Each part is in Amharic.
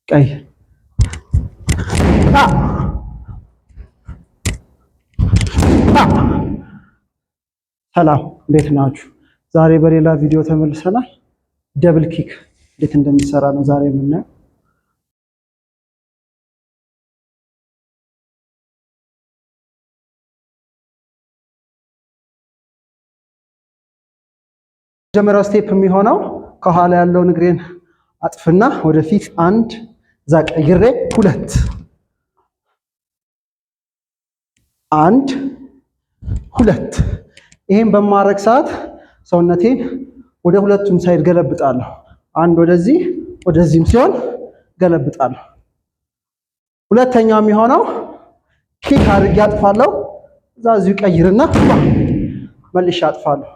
ቀይ ሰላም እንዴት ናችሁ? ዛሬ በሌላ ቪዲዮ ተመልሰናል። ደብል ኪክ እንዴት እንደሚሰራ ነው ዛሬ የምናየው። መጀመሪያው ስቴፕ የሚሆነው ከኋላ ያለውን እግሬን አጥፍና ወደፊት አንድ እዛ ቀይሬ ሁለት አንድ ሁለት። ይሄን በማድረግ ሰዓት ሰውነቴን ወደ ሁለቱም ሳይድ ገለብጣለሁ። አንድ ወደዚህ ወደዚህም ሲሆን ገለብጣለሁ። ሁለተኛው የሚሆነው ኪክ አድርጌ አጥፋለሁ። እዛ እዚሁ ቀይርና መልሼ አጥፋለሁ።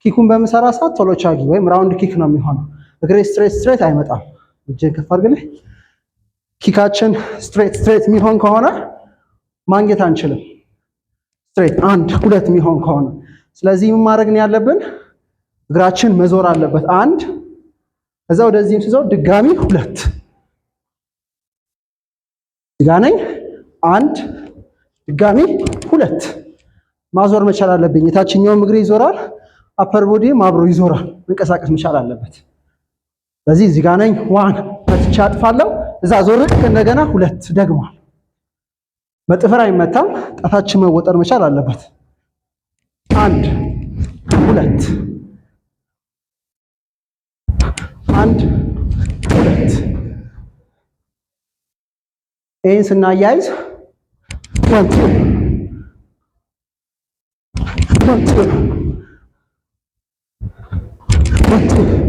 ኪኩን በምሰራ ሰዓት ቶሎ ቻጊ ወይም ራውንድ ኪክ ነው የሚሆነው። እግሬ ስትሬት አይመጣም። እጄን ከፍ አድርግልኝ። ኪካችን ስትሬት የሚሆን ከሆነ ማግኘት አንችልም። ስትሬት አንድ ሁለት የሚሆን ከሆነ ስለዚህ ምን ማድረግ ነው ያለብን? እግራችን መዞር አለበት። አንድ ከዛ ወደዚህም ሲዞር ድጋሚ ሁለት ድጋሚ አንድ ድጋሚ ሁለት ማዞር መቻል አለብኝ። የታችኛውም እግሬ ይዞራል፣ አፐር ቦዲም አብሮ ይዞራል። መንቀሳቀስ መቻል አለበት። ስለዚህ እዚህ ጋር ነኝ። ዋን መትቻ አጥፋለሁ። እዛ ዞር እንደገና ሁለት ደግሟል። በጥፍር አይመታም። ጣታችን መወጠር መቻል አለበት። አንድ ሁለት አንድ ሁለት። ይህን ስናያይዝ ወን ቱ ወን ቱ ወን ቱ